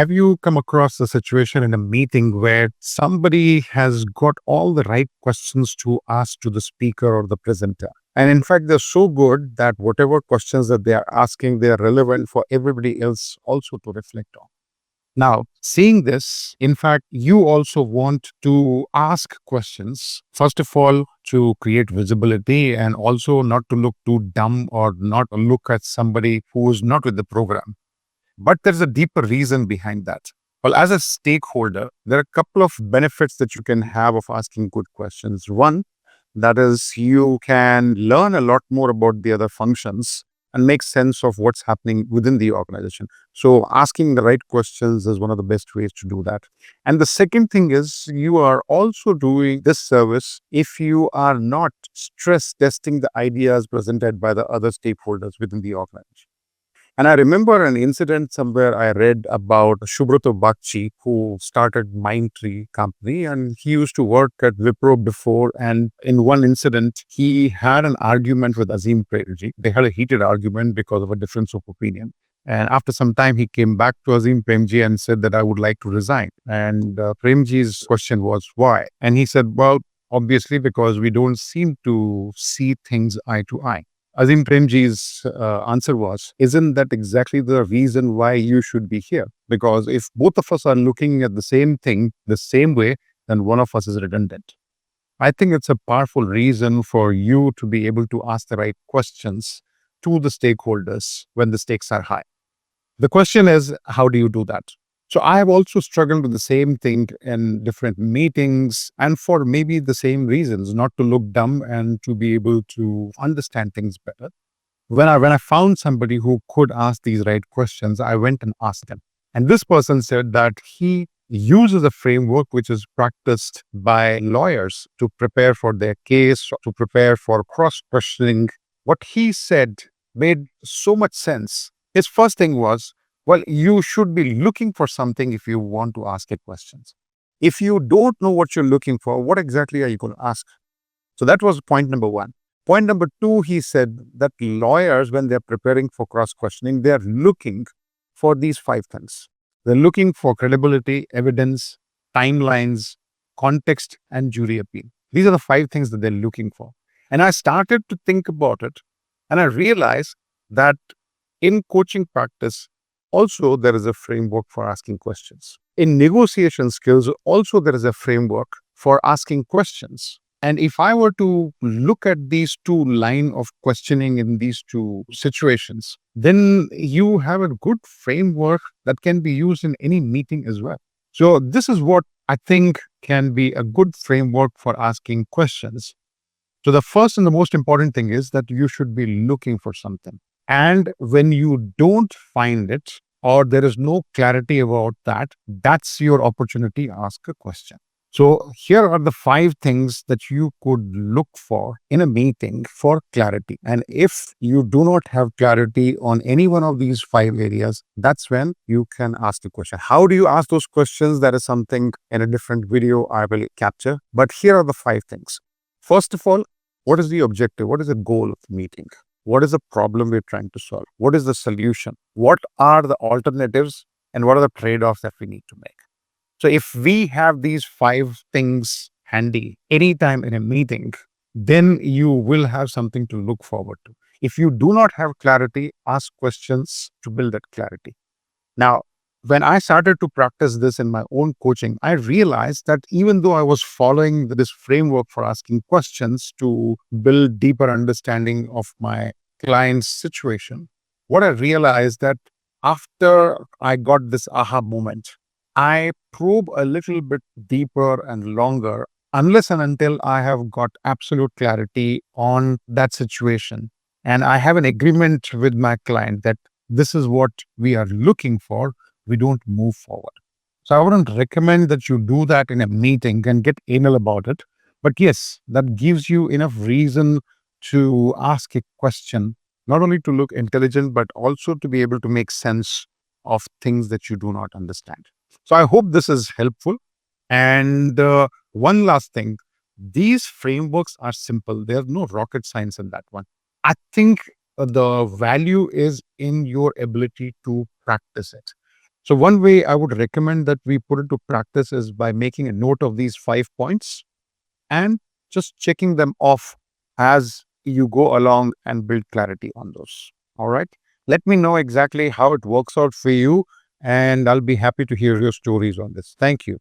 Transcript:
Have you come across a situation in a meeting where somebody has got all the right questions to ask to the speaker or the presenter? And in fact, they're so good that whatever questions that they are asking, they are relevant for everybody else also to reflect on. Now, seeing this, in fact, you also want to ask questions, first of all, to create visibility and also not to look too dumb or not look at somebody who's not with the program. But there's a deeper reason behind that. Well, as a stakeholder, there are a couple of benefits that you can have of asking good questions. One, that is, you can learn a lot more about the other functions and make sense of what's happening within the organization. So, asking the right questions is one of the best ways to do that. And the second thing is, you are also doing this service if you are not stress testing the ideas presented by the other stakeholders within the organization. And I remember an incident somewhere I read about Shubhrato Bakshi, who started Mindtree company, and he used to work at Wipro before. And in one incident, he had an argument with Azim Premji. They had a heated argument because of a difference of opinion. And after some time, he came back to Azim Premji and said that I would like to resign. And Premji's question was, why? And he said, well, obviously, because we don't seem to see things eye to eye. Azim Premji's answer was, isn't that exactly the reason why you should be here? Because if both of us are looking at the same thing the same way, then one of us is redundant. I think it's a powerful reason for you to be able to ask the right questions to the stakeholders when the stakes are high. The question is, how do you do that? So I have also struggled with the same thing in different meetings and for maybe the same reasons, not to look dumb and to be able to understand things better. When I found somebody who could ask these right questions, I went and asked them. And this person said that he uses a framework which is practiced by lawyers to prepare for their case, to prepare for cross questioning. What he said made so much sense. His first thing was, well, you should be looking for something if you want to ask it questions. If you don't know what you're looking for, what exactly are you going to ask? So that was point number one. Point number two, he said that lawyers, when they're preparing for cross questioning, they're looking for these five things. They're looking for credibility, evidence, timelines, context, and jury appeal. These are the five things that they're looking for. And I started to think about it, and I realized that in coaching practice, also there is a framework for asking questions. In negotiation skills, also there is a framework for asking questions. And if I were to look at these two lines of questioning in these two situations, then you have a good framework that can be used in any meeting as well. So this is what I think can be a good framework for asking questions. So the first and the most important thing is that you should be looking for something. And when you don't find it or there is no clarity about that, that's your opportunity to ask a question. So here are the five things that you could look for in a meeting for clarity. And if you do not have clarity on any one of these five areas, that's when you can ask the question. How do you ask those questions? That is something in a different video I will capture. But here are the five things. First of all, what is the objective? What is the goal of the meeting? What is the problem we're trying to solve? What is the solution? What are the alternatives? And what are the trade-offs that we need to make? So if we have these five things handy anytime in a meeting, then you will have something to look forward to. If you do not have clarity, ask questions to build that clarity. Now, when I started to practice this in my own coaching, I realized that even though I was following this framework for asking questions to build deeper understanding of my client's situation, what I realized that after I got this aha moment, I probe a little bit deeper and longer unless and until I have got absolute clarity on that situation. And I have an agreement with my client that this is what we are looking for, we don't move forward. So I wouldn't recommend that you do that in a meeting and get anal about it. But yes, that gives you enough reason to ask a question, not only to look intelligent, but also to be able to make sense of things that you do not understand. So I hope this is helpful. And one last thing, these frameworks are simple. There's no rocket science in that one. I think the value is in your ability to practice it. So, one way I would recommend that we put into practice is by making a note of these 5 points and just checking them off as you go along and build clarity on those. All right. Let me know exactly how it works out for you, and I'll be happy to hear your stories on this. Thank you.